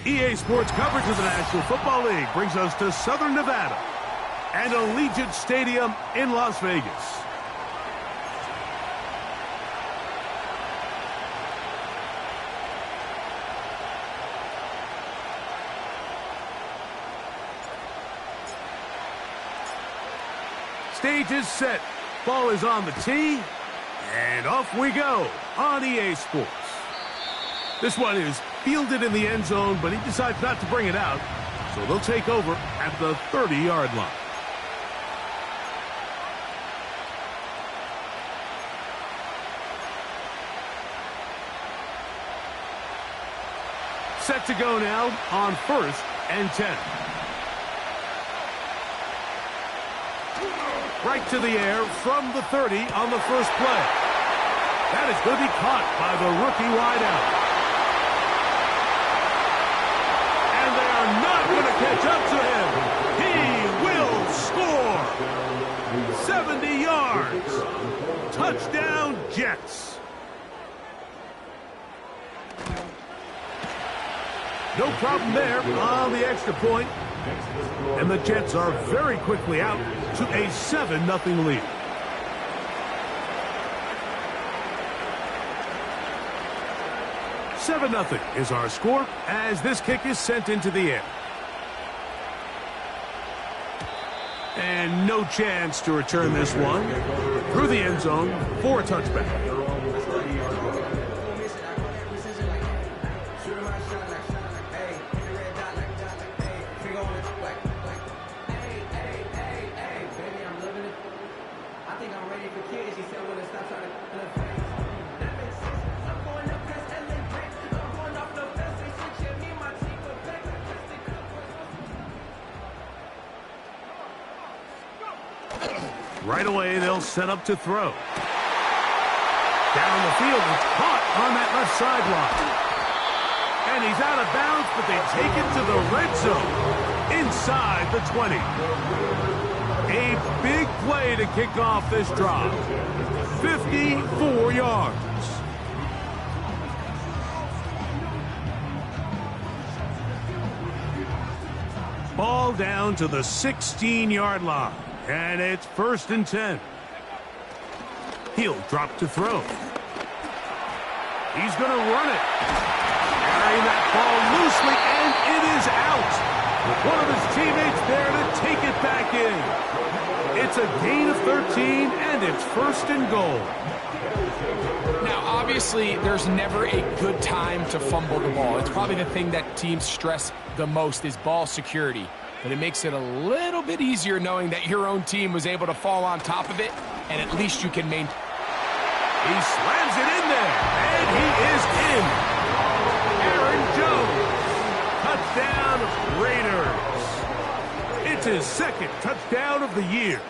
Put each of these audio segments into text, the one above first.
EA Sports coverage of the National Football League brings us to Southern Nevada and Allegiant Stadium in Las Vegas. Stage is set. Ball is on the tee. And off we go on EA Sports. This one is fielded in the end zone, but he decides not to bring it out. So they'll take over at the 30-yard line. Set to go now on 1st and 10. Right to the air from the 30 on the first play. That is going to be caught by the rookie wideout. And they are not going to catch up to him. He will score. 70 yards. Touchdown, Jets. No problem there on the extra point. And the Jets are very quickly out to a 7-0 lead. $7-0 is our score as this kick is sent into the air. And no chance to return this one through the end zone for a touchback. Right away, they'll set up to throw. Down the field, it's caught on that left sideline. And he's out of bounds, but they take it to the red zone inside the 20. A big play to kick off this drive. 54 yards. Ball down to the 16-yard line. And it's 1st and 10. He'll drop to throw. He's going to run it. Carrying that ball loosely, and it is out. With one of his teammates there to take it back in. It's a gain of 13, and it's 1st and goal. Now, obviously, there's never a good time to fumble the ball. It's probably the thing that teams stress the most is ball security. But it makes it a little bit easier knowing that your own team was able to fall on top of it, and at least you can maintain. He slams it in there, and he is in. Aaron Jones. Touchdown, Raiders. It's his 2nd touchdown of the year.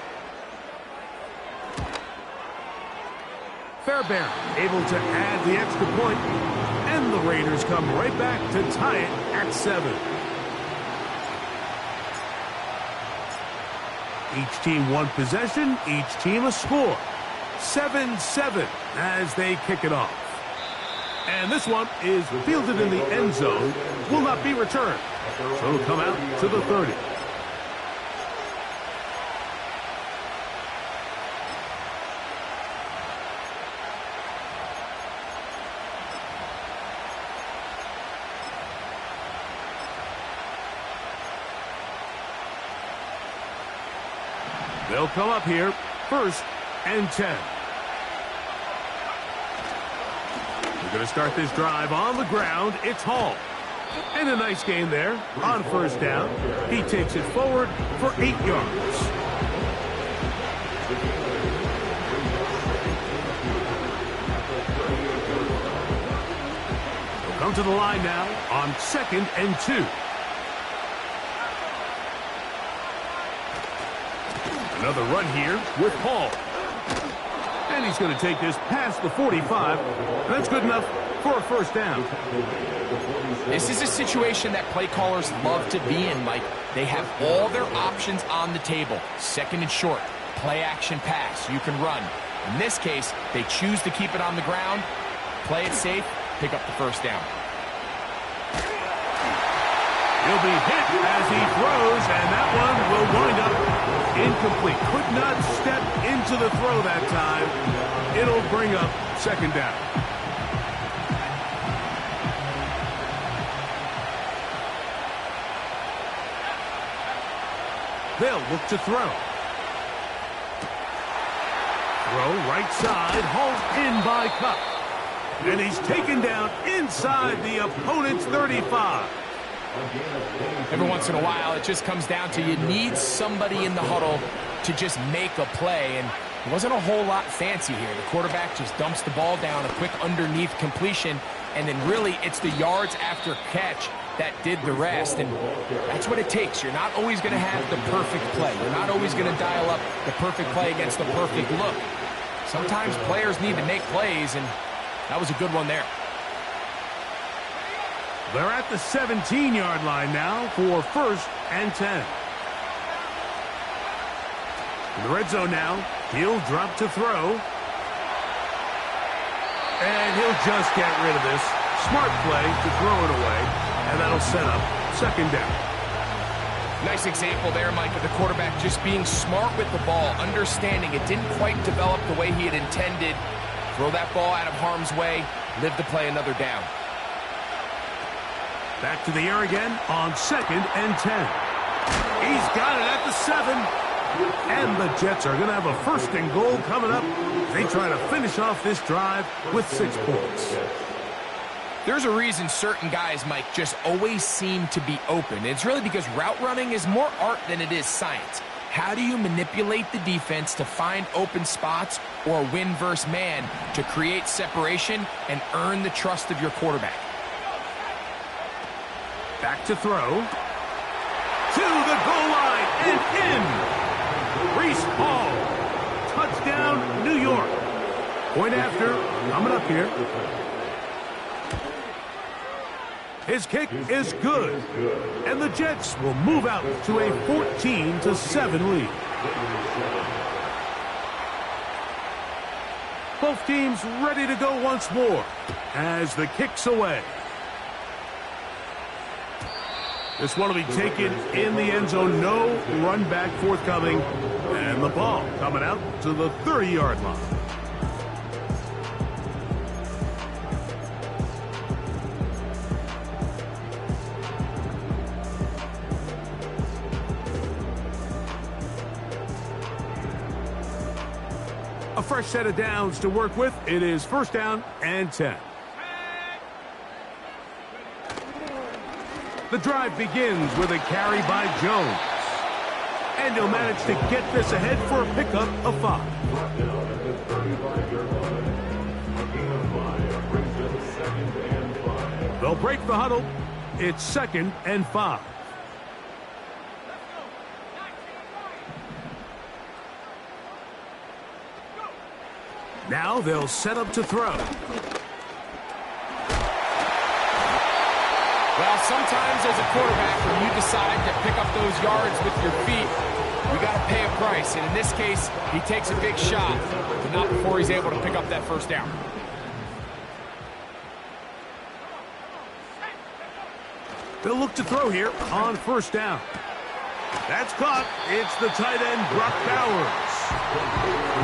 Fairbairn able to add the extra point, and the Raiders come right back to tie it at 7. Each team one possession, each team a score. 7-7 as they kick it off. And this one is fielded in the end zone, will not be returned. So it'll come out to the 30. They'll come up here, 1st and 10. We're going to start this drive on the ground. It's Hall. And a nice gain there on 1st down. He takes it forward for 8 yards. He'll come to the line now on 2nd and 2. Another run here with Hall. And he's going to take this past the 45. And that's good enough for a 1st down. This is a situation that play callers love to be in, Mike. They have all their options on the table. 2nd and short, play action pass, you can run. In this case, they choose to keep it on the ground, play it safe, pick up the 1st down. He'll be hit as he throws, and that one will wind up incomplete. Could not step into the throw that time. It'll bring up second down. They'll look to throw. Throw right side, hauled in by Kupp. And he's taken down inside the opponent's 35. Every once in a while, it just comes down to you need somebody in the huddle to just make a play. And it wasn't a whole lot fancy here. The quarterback just dumps the ball down, a quick underneath completion, and then really it's the yards after catch that did the rest. And that's what it takes. You're not always going to have the perfect play. You're not always going to dial up the perfect play against the perfect look. Sometimes players need to make plays, and that was a good one there. They're at the 17-yard line now for 1st and 10. In the red zone now, he'll drop to throw. And he'll just get rid of this. Smart play to throw it away, and that'll set up second down. Nice example there, Mike, of the quarterback just being smart with the ball, understanding it didn't quite develop the way he had intended. Throw that ball out of harm's way, live to play another down. Back to the air again on 2nd and 10. He's got it at the 7. And the Jets are going to have a 1st and goal coming up. They try to finish off this drive with 6 points. There's a reason certain guys, Mike, just always seem to be open. It's really because route running is more art than it is science. How do you manipulate the defense to find open spots or win versus man to create separation and earn the trust of your quarterback? Back to throw. To the goal line and in. Breece Hall. Touchdown, New York. Point after. Coming up here. His kick is good. And the Jets will move out to a 14-7 lead. Both teams ready to go once more as the kick's away. This one will be taken in the end zone. No run back forthcoming. And the ball coming out to the 30-yard line. A fresh set of downs to work with. It is 1st down and 10. The drive begins with a carry by Jones. And he'll manage to get this ahead for a pickup of 5. They'll break the huddle. It's 2nd and 5. Now they'll set up to throw. Well, sometimes as a quarterback, when you decide to pick up those yards with your feet, you got to pay a price. And in this case, he takes a big shot, but not before he's able to pick up that 1st down. They'll look to throw here on 1st down. That's caught. It's the tight end, Brock Bowers.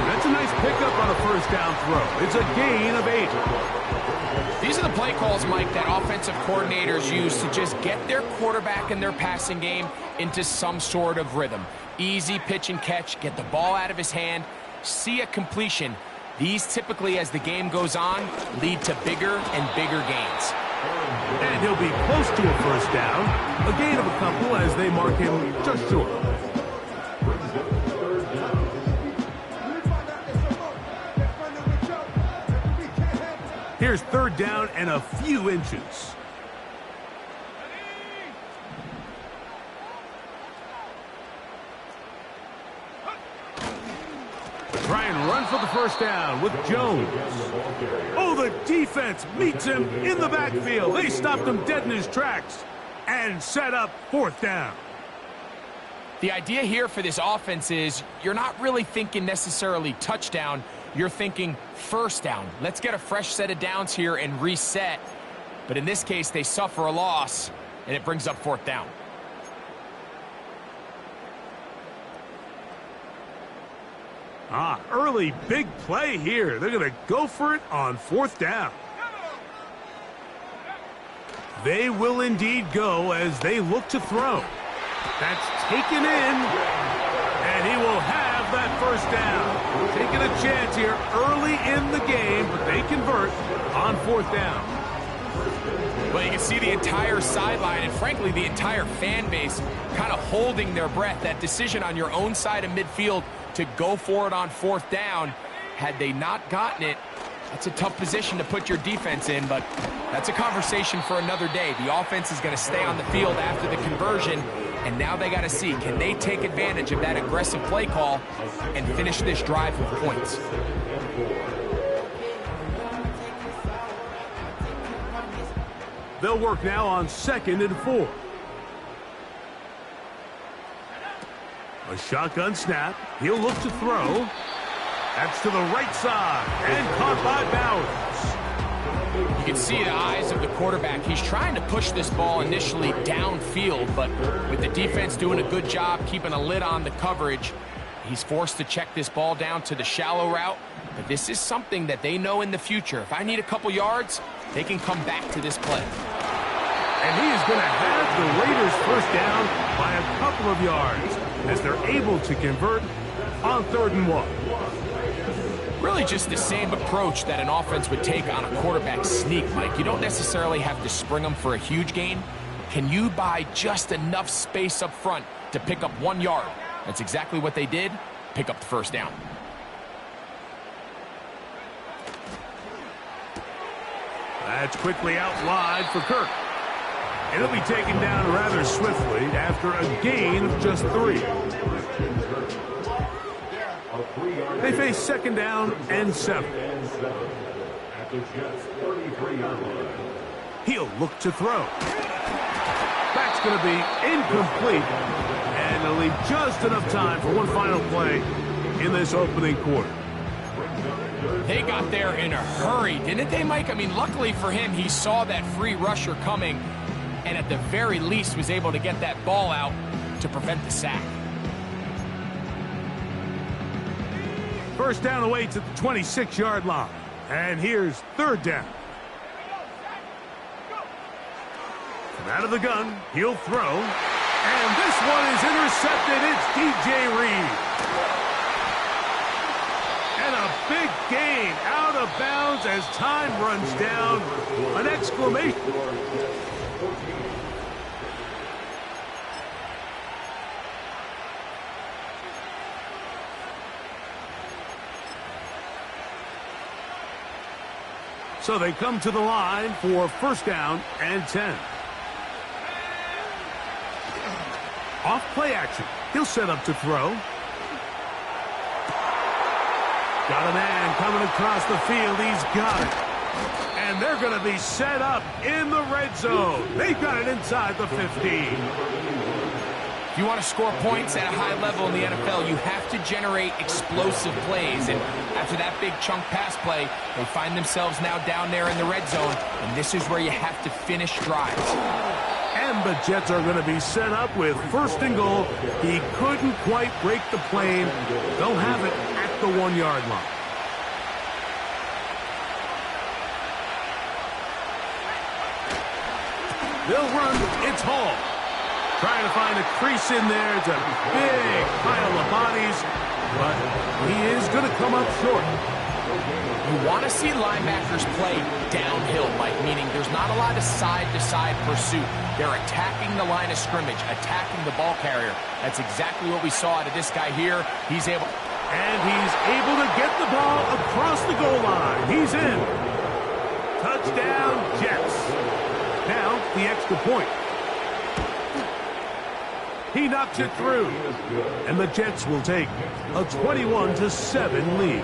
That's a nice pickup on a 1st down throw. It's a gain of 8. These are the play calls, Mike, that offensive coordinators use to just get their quarterback and their passing game into some sort of rhythm. Easy pitch and catch, get the ball out of his hand, see a completion. These typically, as the game goes on, lead to bigger and bigger gains. And he'll be close to a 1st down. A gain of a couple as they mark him just short. Here's 3rd down and a few inches. Try and run for the 1st down with Jones. Oh, the defense meets him in the backfield. They stopped him dead in his tracks and set up 4th down. The idea here for this offense is you're not really thinking necessarily touchdown. You're thinking 1st down. Let's get a fresh set of downs here and reset. But in this case, they suffer a loss. and it brings up 4th down. Early big play here. They're going to go for it on 4th down. They will indeed go as they look to throw. That's taken in, and he will have that 1st down. Taking a chance here early in the game, but they convert on 4th down. Well, you can see the entire sideline and, frankly, the entire fan base kind of holding their breath. That decision on your own side of midfield to go for it on 4th down, had they not gotten it, that's a tough position to put your defense in, but that's a conversation for another day. The offense is going to stay on the field after the conversion, and now they got to see, can they take advantage of that aggressive play call and finish this drive with points? They'll work now on 2nd and 4. A shotgun snap. He'll look to throw. That's to the right side and caught by Bowers. You can see the eyes of the quarterback. He's trying to push this ball initially downfield, but with the defense doing a good job keeping a lid on the coverage, he's forced to check this ball down to the shallow route. But this is something that they know in the future. If I need a couple yards, they can come back to this play. And he is going to have the Raiders 1st down by a couple of yards as they're able to convert on 3rd and 1. Really just the same approach that an offense would take on a quarterback sneak, Mike. You don't necessarily have to spring them for a huge gain. Can you buy just enough space up front to pick up 1 yard? That's exactly what they did. Pick up the 1st down. That's quickly out wide for Kirk. And he'll be taken down rather swiftly after a gain of just 3. They face 2nd down and 7. He'll look to throw. That's going to be incomplete. And they'll leave just enough time for one final play in this opening quarter. They got there in a hurry, didn't they, Mike? I mean, luckily for him, he saw that free rusher coming and at the very least was able to get that ball out to prevent the sack. 1st down away to the 26-yard line. And here's 3rd down. From out of the gun, he'll throw. And this one is intercepted. It's DJ Reed. And a big gain out of bounds as time runs down. An exclamation. So they come to the line for 1st down and 10. Off play action. He'll set up to throw. Got a man coming across the field. He's got it. And they're going to be set up in the red zone. They've got it inside the 15. If you want to score points at a high level in the NFL, you have to generate explosive plays. And after that big chunk pass play, they find themselves now down there in the red zone. And this is where you have to finish drives. And the Jets are going to be set up with 1st and goal. He couldn't quite break the plane. They'll have it at the 1-yard line. They'll run. It's Hall. Trying to find a crease in there. It's a big pile of bodies, but he is going to come up short. You want to see linebackers play downhill, Mike, meaning there's not a lot of side-to-side pursuit. They're attacking the line of scrimmage, attacking the ball carrier. That's exactly what we saw out of this guy here. He's able to get the ball across the goal line. He's in. Touchdown, Jets. Now, the extra point. He knocks it through. And the Jets will take a 21-7 lead.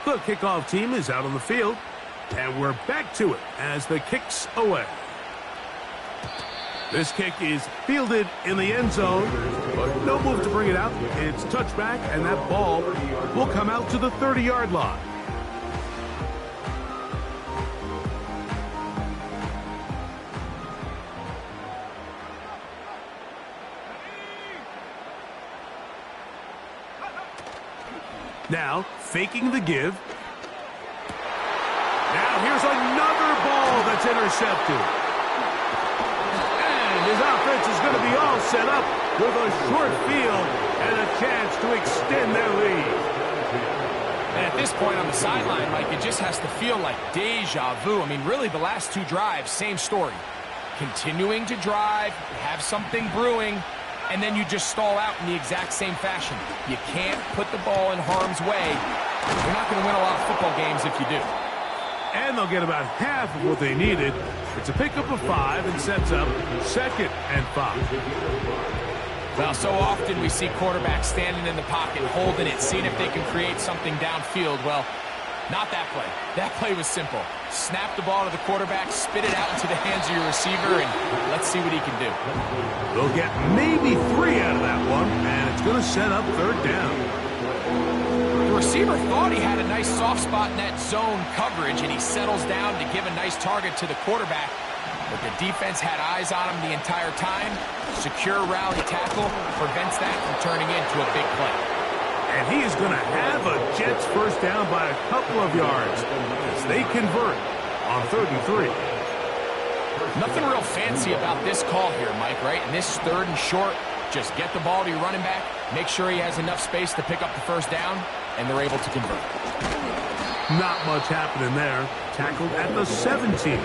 The kickoff team is out on the field. And we're back to it as the kick's away. This kick is fielded in the end zone, but no move to bring it out. It's touchback, and that ball will come out to the 30-yard line. Now, faking the give. Now, here's another ball that's intercepted. And his offense is going to be all set up with a short field and a chance to extend their lead. And at this point on the sideline, Mike, it just has to feel like deja vu. I mean, really, the last two drives, same story. Continuing to drive, have something brewing, and then you just stall out in the exact same fashion. You can't put the ball in harm's way. You're not going to win a lot of football games if you do. And they'll get about half of what they needed. It's a pickup of 5 and sets up 2nd and 5. Well, so often we see quarterbacks standing in the pocket, holding it, seeing if they can create something downfield. Well, not that play. That play was simple. Snap the ball to the quarterback, spit it out into the hands of your receiver, and let's see what he can do. They'll get maybe 3 out of that one, and it's going to set up 3rd down. The receiver thought he had a nice soft spot in that zone coverage, and he settles down to give a nice target to the quarterback. But the defense had eyes on him the entire time. Secure rally tackle prevents that from turning into a big play. And he is going to have a Jets first down by a couple of yards as they convert on 3rd and 3. Nothing real fancy about this call here, Mike, right? And this 3rd and short, just get the ball to your running back, make sure he has enough space to pick up the first down, and they're able to convert. Not much happening there. Tackled at the 17.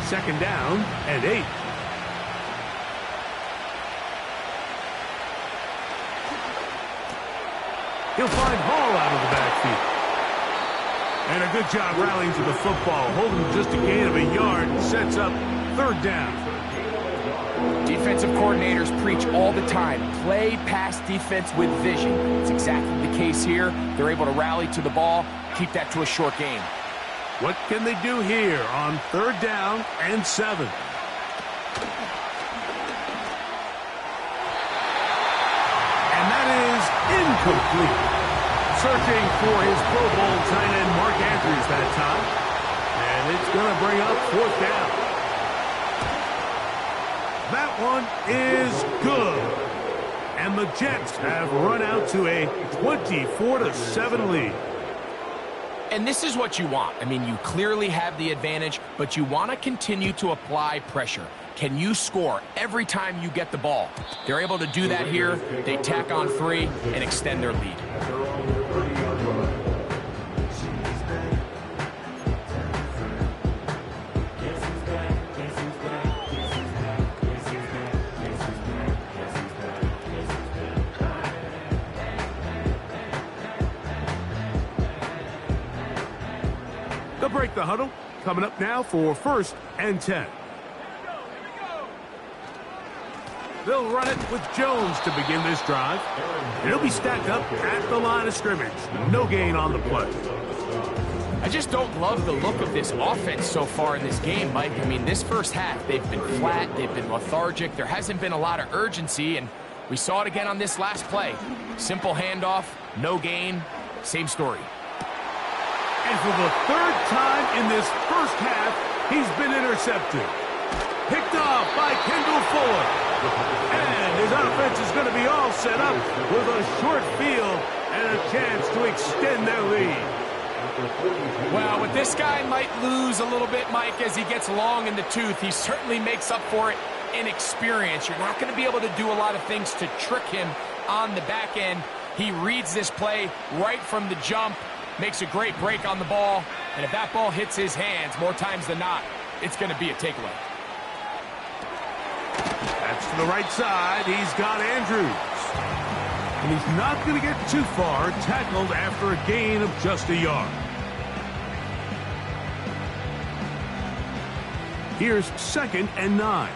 Second down and 8. He'll find Hall out of the backfield. And a good job rallying to the football, holding just a gain of a yard, sets up 3rd down. Defensive coordinators preach all the time, play pass defense with vision. It's exactly the case here. They're able to rally to the ball, keep that to a short game. What can they do here on 3rd down and 7? And that is incomplete. Searching for his Pro Bowl tight end Mark Andrews that time. And it's going to bring up 4th down. That one is good. And the Jets have run out to a 24-7 lead. And this is what you want. I mean, you clearly have the advantage, but you want to continue to apply pressure. Can you score every time you get the ball? They're able to do that here. They tack on 3 and extend their lead. They'll break the huddle. Coming up now for 1st and 10. They'll run it with Jones to begin this drive. He'll be stacked up at the line of scrimmage. No gain on the play. I just don't love the look of this offense so far in this game, Mike. I mean, this first half, they've been flat, they've been lethargic. There hasn't been a lot of urgency, and we saw it again on this last play. Simple handoff, no gain, same story. And for the 3rd time in this first half, he's been intercepted. Picked off by Kendall Fuller. And his offense is going to be all set up with a short field and a chance to extend their lead. Well, with this guy might lose a little bit, Mike, as he gets long in the tooth. He certainly makes up for it in experience. You're not going to be able to do a lot of things to trick him on the back end. He reads this play right from the jump. Makes a great break on the ball, and if that ball hits his hands more times than not, it's going to be a takeaway. That's to the right side. He's got Andrews. And he's not going to get too far, tackled after a gain of just a yard. Here's 2nd and 9.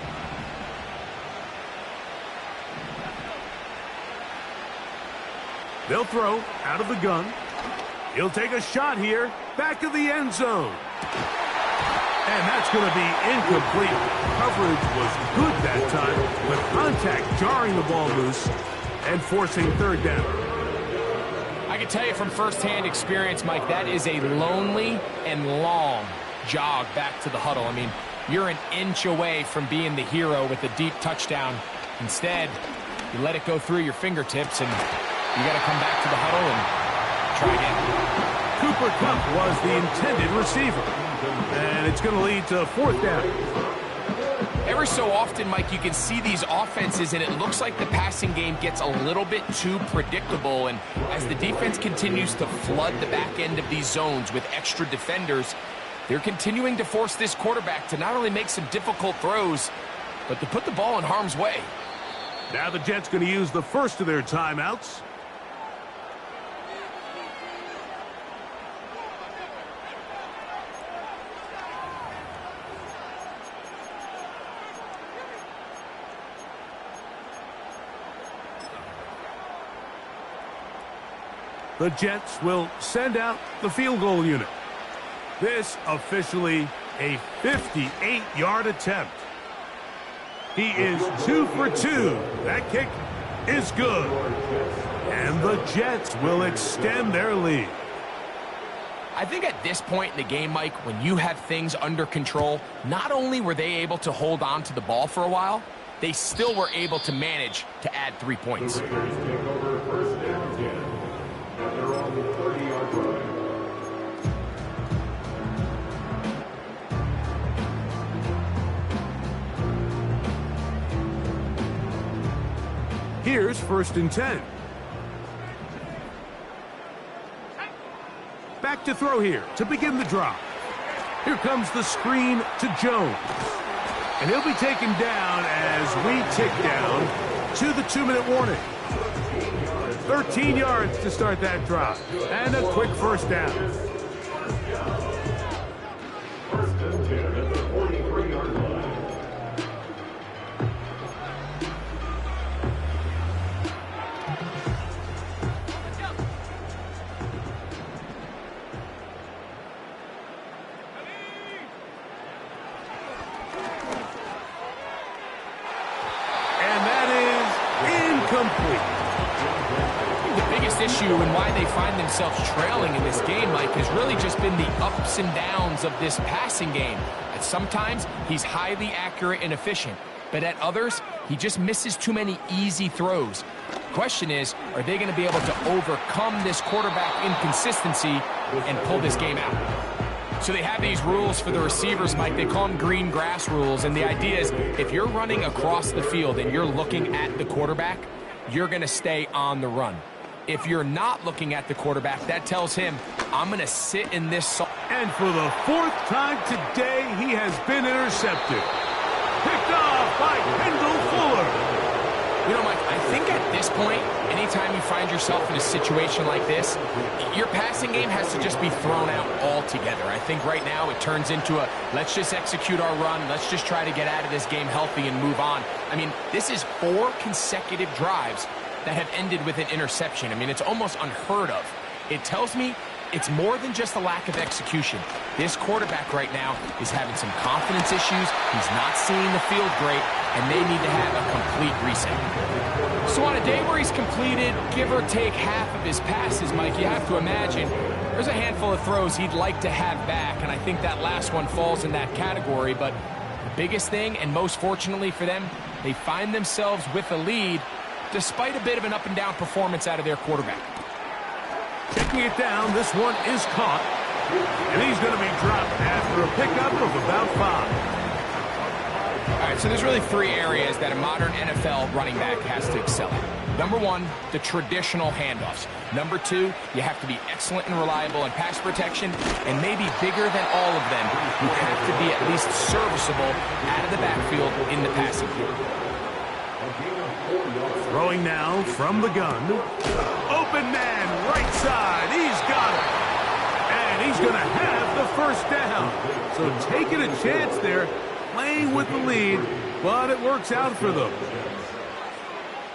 They'll throw out of the gun. He'll take a shot here, back of the end zone. And that's going to be incomplete. Coverage was good that time, with contact jarring the ball loose and forcing 3rd down. I can tell you from firsthand experience, Mike, that is a lonely and long jog back to the huddle. I mean, you're an inch away from being the hero with a deep touchdown. Instead, you let it go through your fingertips, and you got to come back to the huddle and try again. Cooper Kupp was the intended receiver, and it's going to lead to 4th down. Every so often, Mike, you can see these offenses, and it looks like the passing game gets a little bit too predictable. And as the defense continues to flood the back end of these zones with extra defenders, they're continuing to force this quarterback to not only make some difficult throws, but to put the ball in harm's way. Now the Jets going to use the first of their timeouts. The Jets will send out the field goal unit. This officially a 58-yard attempt. He is 2 for 2. That kick is good. And the Jets will extend their lead. I think at this point in the game, Mike, when you have things under control, not only were they able to hold on to the ball for a while, they still were able to manage to add 3 points. Here's 1st and 10. Back to throw here to begin the drive. Here comes the screen to Jones. And he'll be taken down as we tick down to the 2-minute warning. 13 yards to start that drive. And a quick 1st down. Issue and why they find themselves trailing in this game, Mike, has really just been the ups and downs of this passing game. And sometimes he's highly accurate and efficient, but at others, he just misses too many easy throws. Question is, are they going to be able to overcome this quarterback inconsistency and pull this game out? So they have these rules for the receivers, Mike. They call them green grass rules, and the idea is if you're running across the field and you're looking at the quarterback, you're going to stay on the run. If you're not looking at the quarterback, that tells him, I'm going to sit in this. And for the 4th time today, he has been intercepted. Picked off by Kendall Fuller. You know, Mike, I think at this point, anytime you find yourself in a situation like this, your passing game has to just be thrown out altogether. I think right now it turns into a, let's just execute our run. Let's just try to get out of this game healthy and move on. I mean, this is 4 consecutive drives that have ended with an interception. I mean, it's almost unheard of. It tells me it's more than just a lack of execution. This quarterback right now is having some confidence issues. He's not seeing the field great, and they need to have a complete reset. So on a day where he's completed, give or take half of his passes, Mike, you have to imagine there's a handful of throws he'd like to have back, and I think that last one falls in that category. But the biggest thing, and most fortunately for them, they find themselves with a lead despite a bit of an up-and-down performance out of their quarterback. Checking it down, this one is caught, and he's going to be dropped after a pickup of about 5. All right, so there's really 3 areas that a modern NFL running back has to excel at. Number 1, the traditional handoffs. Number 2, you have to be excellent and reliable in pass protection, and maybe bigger than all of them, you have to be at least serviceable out of the backfield in the passing game. Throwing now from the gun. Open man, right side. He's got it. And he's going to have the 1st down. So taking a chance there, playing with the lead, but it works out for them.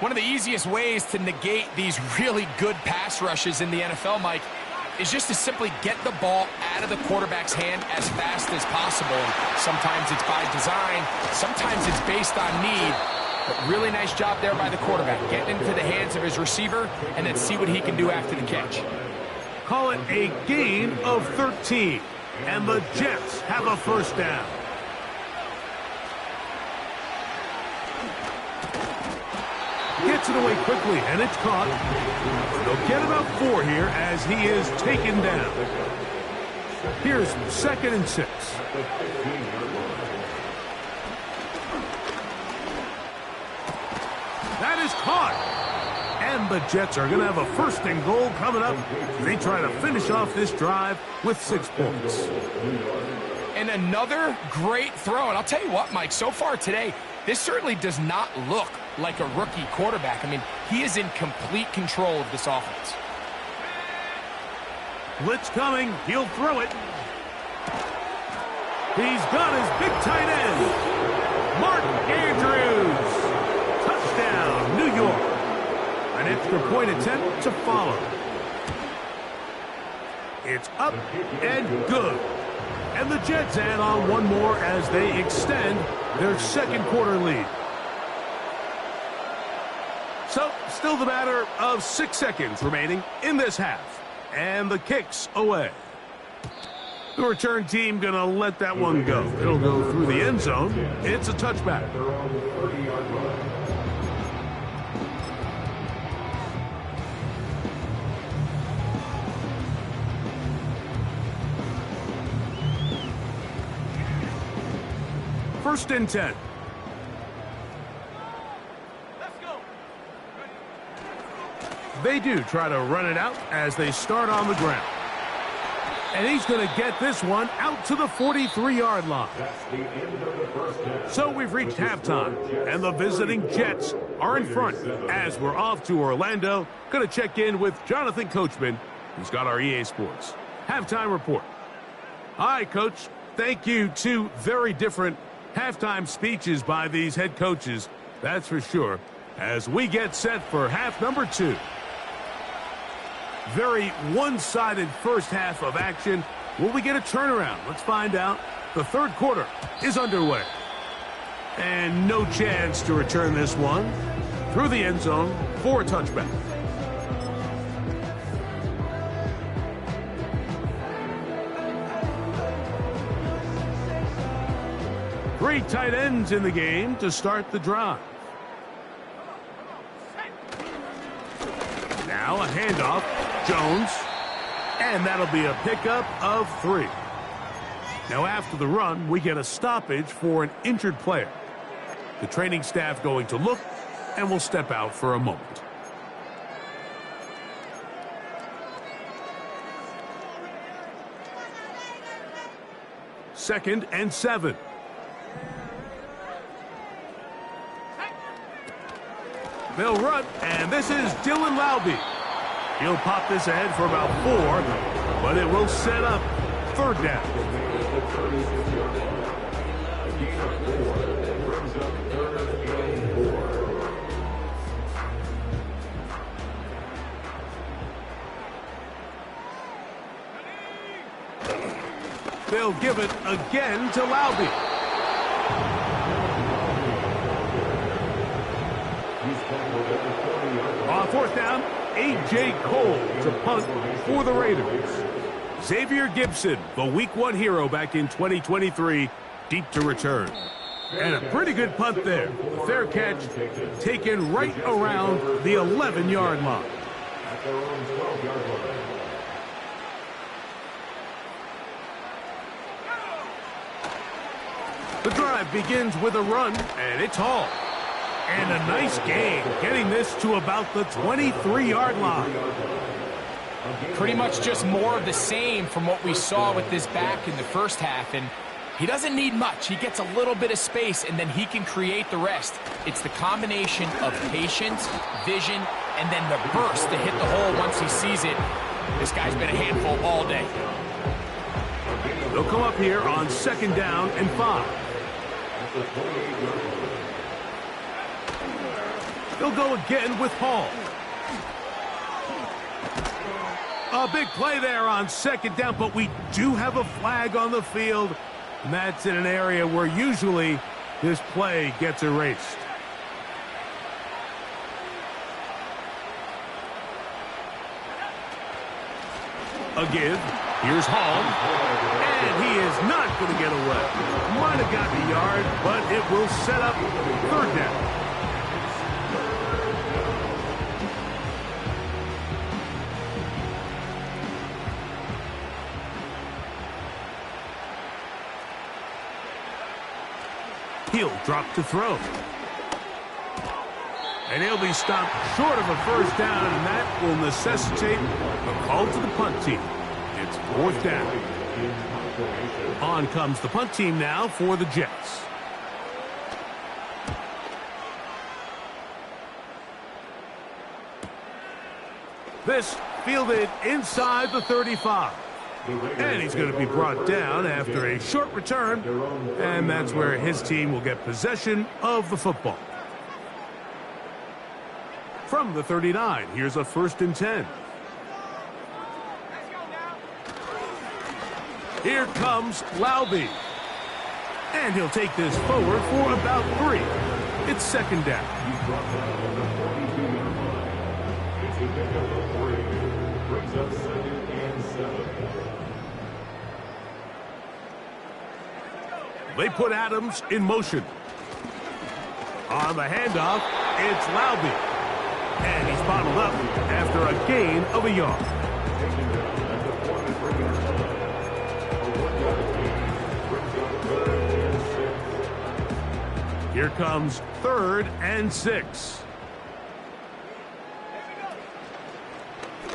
One of the easiest ways to negate these really good pass rushes in the NFL, Mike, is just to simply get the ball out of the quarterback's hand as fast as possible. And sometimes it's by design, sometimes it's based on need. But really nice job there by the quarterback, getting into the hands of his receiver, and then see what he can do after the catch. Call it a gain of 13, and the Jets have a first down. Gets it away quickly, and it's caught. They'll get about 4 here as he is taken down. Here's 2nd and 6. That is caught. And the Jets are going to have a 1st and goal coming up. They try to finish off this drive with 6 points. And another great throw. And I'll tell you what, Mike, so far today, this certainly does not look like a rookie quarterback. I mean, he is in complete control of this offense. Blitz coming. He'll throw it. He's got his big tight end, Mark Andrews. Touchdown, New York. An extra point attempt to follow. It's up and good. And the Jets add on 1 more as they extend their 2nd quarter lead. So, still the matter of 6 seconds remaining in this half. And the kick's away. The return team going to let that one go. It'll go through the end zone. It's a touchback. First and 10. They do try to run it out as they start on the ground. And he's going to get this one out to the 43-yard line. So we've reached halftime, and the visiting Jets are in front as we're off to Orlando. Going to check in with Jonathan Coachman, who's got our EA Sports halftime report. All right, Coach. Thank you. 2 very different halftime speeches by these head coaches, that's for sure, as we get set for half number 2. Very one-sided first half of action. Will we get a turnaround? Let's find out. The 3rd quarter is underway. And no chance to return this one through the end zone for a touchback. Three tight ends in the game to start the drive. Now a handoff. Jones. And that'll be a pickup of 3. Now after the run, we get a stoppage for an injured player. The training staff going to look and will step out for a moment. Second and 7. They'll run, and this is Dylan Laube. He'll pop this ahead for about 4, but it will set up 3rd down. They'll give it again to Laube. On 4th down, A.J. Cole to punt for the Raiders. Xavier Gibson, the Week 1 hero back in 2023, deep to return. And a pretty good punt there. A fair catch taken right around the 11-yard line. The drive begins with a run, and it's Hall. And a nice gain, getting this to about the 23-yard line. Pretty much just more of the same from what we saw with this back in the first half. And he doesn't need much. He gets a little bit of space, and then he can create the rest. It's the combination of patience, vision, and then the burst to hit the hole once he sees it. This guy's been a handful all day. They'll come up here on 2nd down and 5. They'll go again with Hall. A big play there on 2nd down, but we do have a flag on the field, and that's in an area where usually this play gets erased. A give. Here's Hall. And he is not going to get away. Might have gotten a yard, but it will set up third down. He'll drop to throw. And he'll be stopped short of a first down, and that will necessitate a call to the punt team. It's fourth down. On comes the punt team now for the Jets. This fielded inside the 35. And he's going to be brought down after a short return, and that's where his team will get possession of the football. From the 39, here's a 1st and 10. Here comes Laube. And he'll take this forward for about 3. It's second down. They put Adams in motion. On the handoff, it's Laube. And he's bottled up after a gain of a yard. Here comes 3rd and 6.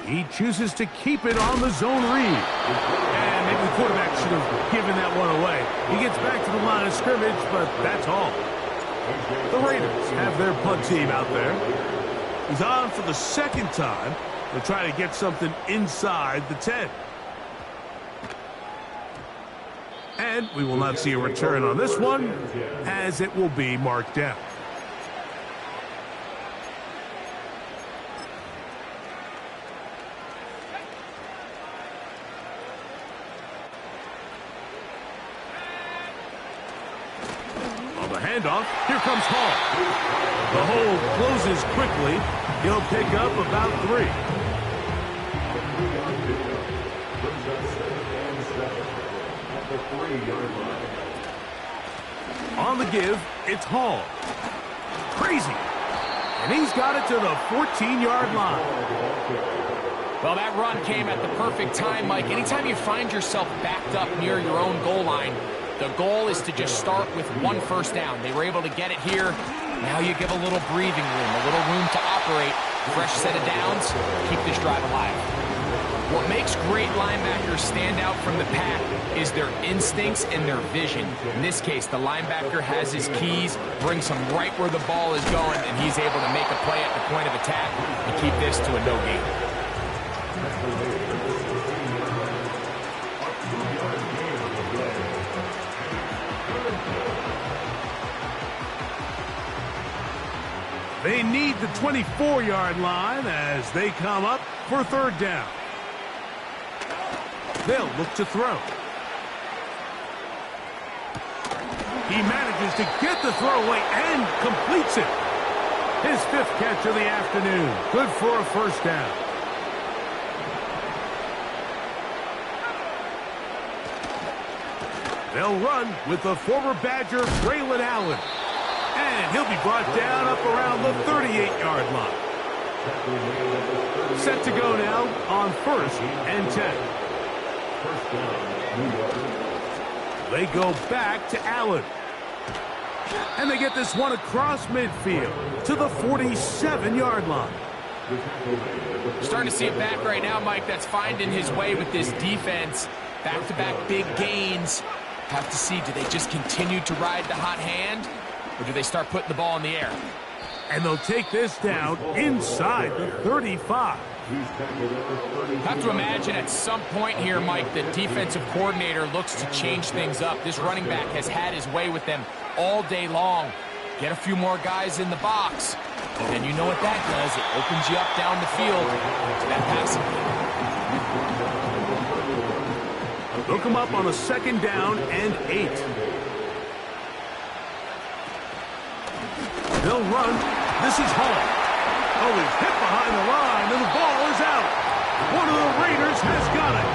He chooses to keep it on the zone read. And maybe the quarterback should have given that one away. He gets back to the line of scrimmage, but that's all. The Raiders have their punt team out there. He's on for the second time to try to get something inside the 10. And we will not see a return on this one, as it will be marked down. On the handoff, here comes Hall. The hole closes quickly. He'll pick up about 3. On the give, it's Hall. Crazy. And he's got it to the 14-yard line. Well, that run came at the perfect time, Mike. Anytime you find yourself backed up near your own goal line, the goal is to just start with 1 first down. They were able to get it here. Now you give a little breathing room, a little room to operate. Fresh set of downs, keep this drive alive. What makes great linebackers stand out from the pack is their instincts and their vision. In this case, the linebacker has his keys, brings him right where the ball is going, and he's able to make a play at the point of attack and keep this to a no gain. They need the 24-yard line as they come up for third down. They'll look to throw. He manages to get the throw away and completes it. His 5th catch of the afternoon. Good for a first down. They'll run with the former Badger Braylon Allen. And he'll be brought down up around the 38-yard line. Set to go now on 1st and 10. They go back to Allen. And they get this one across midfield to the 47-yard line. Starting to see it back right now, Mike, that's finding his way with this defense. Back-to-back big gains. Have to see, do they just continue to ride the hot hand, or do they start putting the ball in the air? And they'll take this down inside the 35. Have to imagine at some point here, Mike, the defensive coordinator looks to change things up. This running back has had his way with them all day long. Get a few more guys in the box, and then you know what that does. It opens you up down the field to that passing game. They'll come up on a 2nd down and 8. They'll run. This is Hall. Oh, he's hit behind the line, and the ball is out. One of the Raiders has got it.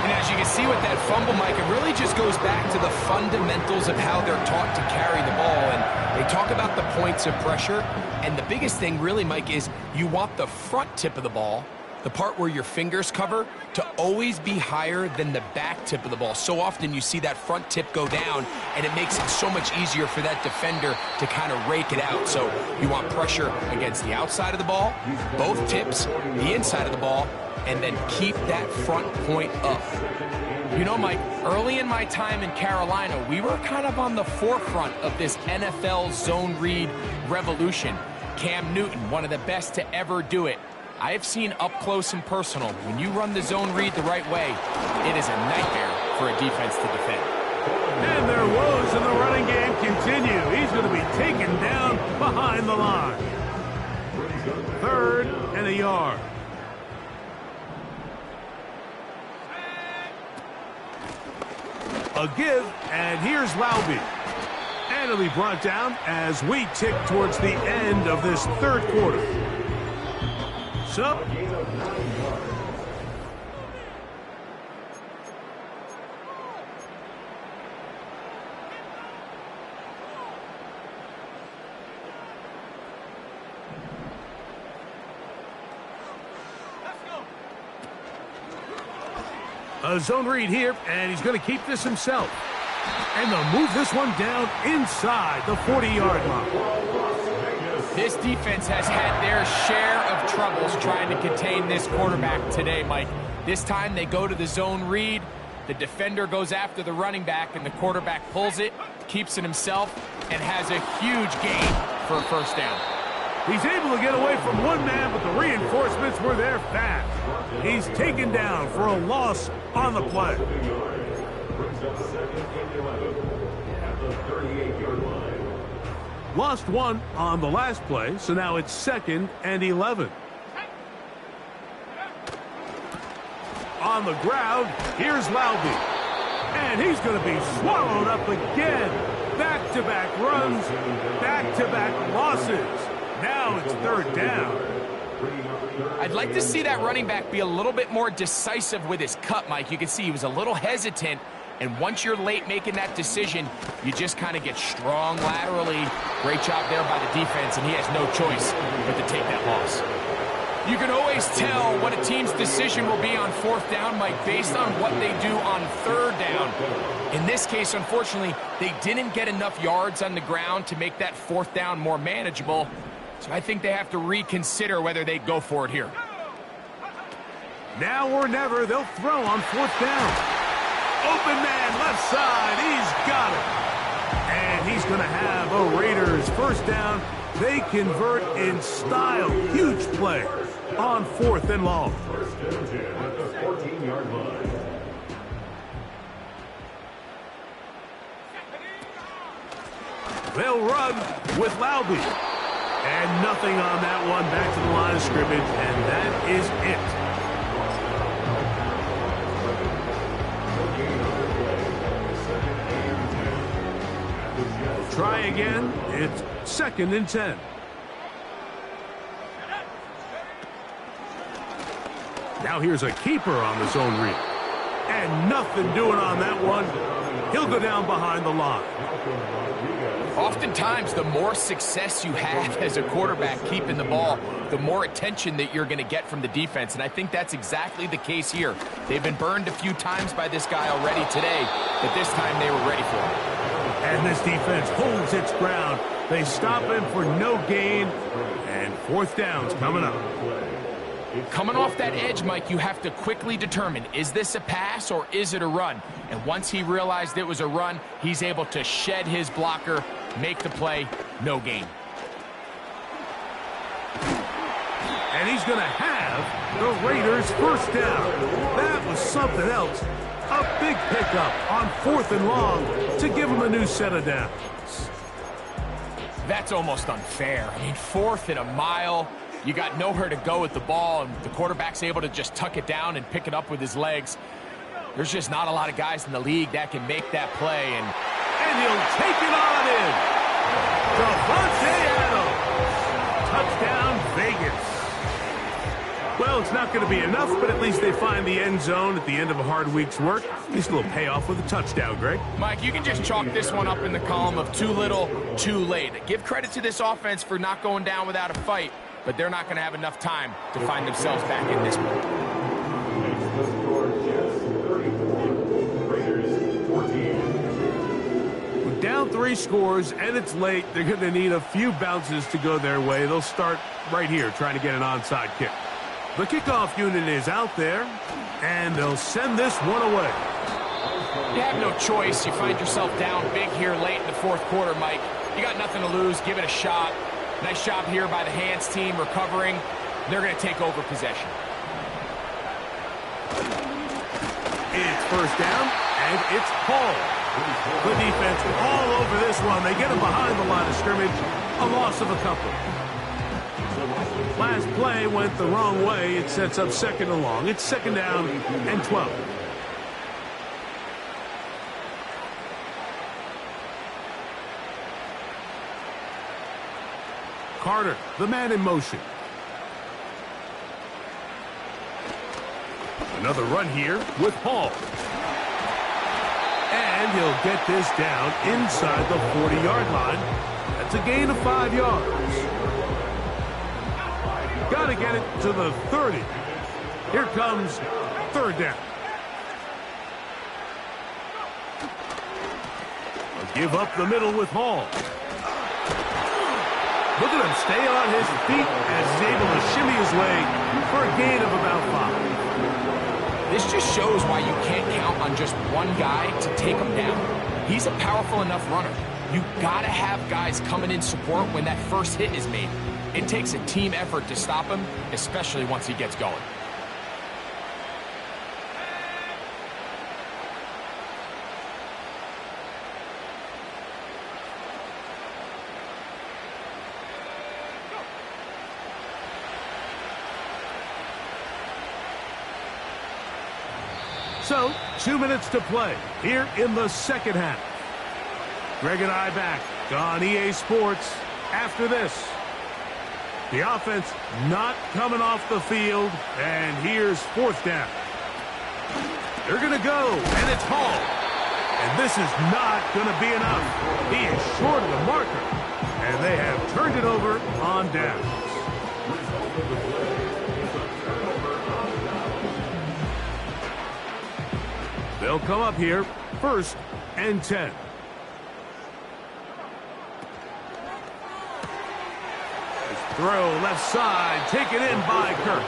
And as you can see with that fumble, Mike, it really just goes back to the fundamentals of how they're taught to carry the ball. And they talk about the points of pressure. And the biggest thing really, Mike, is you want the front tip of the ball, the part where your fingers cover, to always be higher than the back tip of the ball. So often you see that front tip go down, and it makes it so much easier for that defender to kind of rake it out. So you want pressure against the outside of the ball, both tips, the inside of the ball, and then keep that front point up. You know, Mike, early in my time in Carolina, we were kind of on the forefront of this NFL zone read revolution. Cam Newton, one of the best to ever do it. I have seen up close and personal, when you run the zone read the right way, it is a nightmare for a defense to defend. And their woes in the running game continue. He's going to be taken down behind the line. 3rd and a yard. A give, and here's Laube. And it'll be brought down as we tick towards the end of this 3rd quarter. So, a zone read here, and he's going to keep this himself. And they'll move this one down inside the 40-yard line. This defense has had their share of troubles trying to contain this quarterback today, Mike. This time they go to the zone read. The defender goes after the running back, and the quarterback pulls it, keeps it himself, and has a huge gain for a 1st down. He's able to get away from one man, but the reinforcements were there fast. He's taken down for a loss on the play. Lost 1 on the last play, so now it's 2nd and 11. On the ground, here's Laube. And he's going to be swallowed up again. Back-to-back runs, back-to-back losses. Now it's 3rd down. I'd like to see that running back be a little bit more decisive with his cut, Mike. You can see he was a little hesitant, and once you're late making that decision, you just kind of get strong laterally. Great job there by the defense, and he has no choice but to take that loss. You can always tell what a team's decision will be on 4th down, Mike, based on what they do on 3rd down. In this case, unfortunately, they didn't get enough yards on the ground to make that 4th down more manageable. So I think they have to reconsider whether they go for it here. Now or never, they'll throw on 4th down. Open man, left side, he's got it. And he's going to have a Raiders 1st down. They convert in style. Huge play on 4th and long. They'll run with Laube. And nothing on that one. Back to the line of scrimmage, and that is it. Try again. It's 2nd and 10. Now here's a keeper on the zone read. And nothing doing on that one. He'll go down behind the line. Oftentimes, the more success you have as a quarterback keeping the ball, the more attention that you're going to get from the defense. And I think that's exactly the case here. They've been burned a few times by this guy already today, but this time they were ready for him. And this defense holds its ground. They stop him for no gain. And 4th down's coming up. Coming off that edge, Mike, you have to quickly determine, is this a pass or is it a run? And once he realized it was a run, he's able to shed his blocker, make the play, no gain. And he's going to have the Raiders 1st down. That was something else. A big pickup on 4th and long to give him a new set of downs. That's almost unfair. I mean, 4th and a mile. You got nowhere to go with the ball, and the quarterback's able to just tuck it down and pick it up with his legs. There's just not a lot of guys in the league that can make that play. And he'll take it on in. Davante Adams. Touchdown, Vegas. Well, Well, it's not going to be enough, but at least they find the end zone at the end of a hard week's work. At least a little payoff with a touchdown, Greg. Mike, you can just chalk this one up in the column of too little, too late. Give credit to this offense for not going down without a fight, but they're not going to have enough time to find themselves back in this one. Down 3 scores, and it's late. They're going to need a few bounces to go their way. They'll start right here trying to get an onside kick. The kickoff unit is out there, and they'll send this one away. You have no choice. You find yourself down big here late in the fourth quarter, Mike. You got nothing to lose. Give it a shot. Nice job here by the Hands team recovering. They're going to take over possession. It's first down, and it's Paul. The defense all over this one. They get him behind the line of scrimmage. A loss of a couple. Last play went the wrong way. It sets up second and long. It's second down and 12. Carter, the man in motion. Another run here with Hall. And he'll get this down inside the 40-yard line. That's a gain of 5 yards. Got to get it to the 30. Here comes third down. They'll give up the middle with Hall. Look at him stay on his feet as he's able to shimmy his way for a gain of about 5. This just shows why you can't count on just one guy to take him down. He's a powerful enough runner. You gotta have guys coming in support when that first hit is made. It takes a team effort to stop him, especially once he gets going. So, 2 minutes to play here in the second half. Greg and I back on EA Sports after this. The offense not coming off the field, and here's fourth down. They're going to go, and it's Hall. And this is not going to be enough. He is short of the marker, and they have turned it over on downs. They'll come up here, first and 10. Throw left side, taken in by Kirk.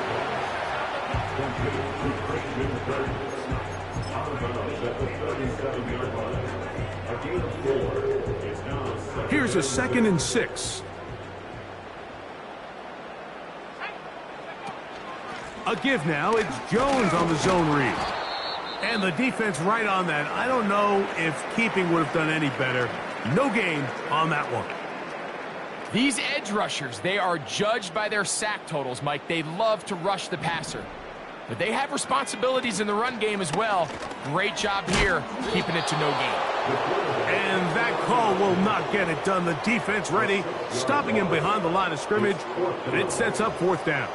Here's a 2nd and 6. A give now, it's Jones on the zone read. And the defense right on that. I don't know if keeping would have done any better. No gain on that one. These edge rushers, they are judged by their sack totals, Mike. They love to rush the passer. But they have responsibilities in the run game as well. Great job here, keeping it to no gain. And that call will not get it done. The defense ready, stopping him behind the line of scrimmage. And it sets up fourth down.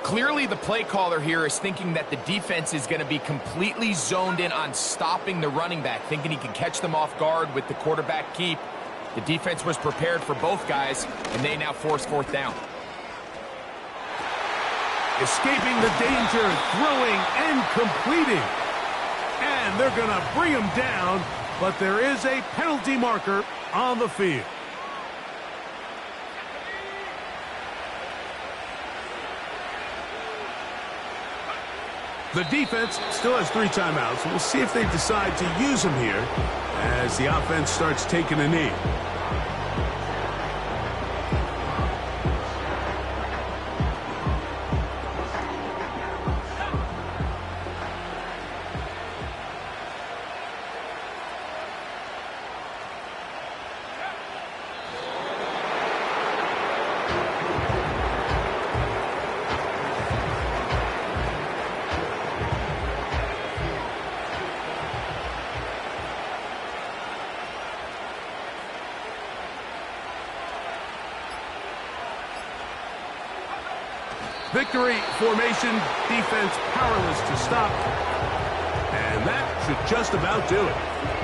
Clearly, the play caller here is thinking that the defense is going to be completely zoned in on stopping the running back, thinking he can catch them off guard with the quarterback keep. The defense was prepared for both guys, and they now force fourth down. Escaping the danger, throwing and completing. And they're going to bring him down, but there is a penalty marker on the field. The defense still has 3 timeouts. We'll see if they decide to use them here as the offense starts taking a knee. Victory formation, defense powerless to stop. And that should just about do it.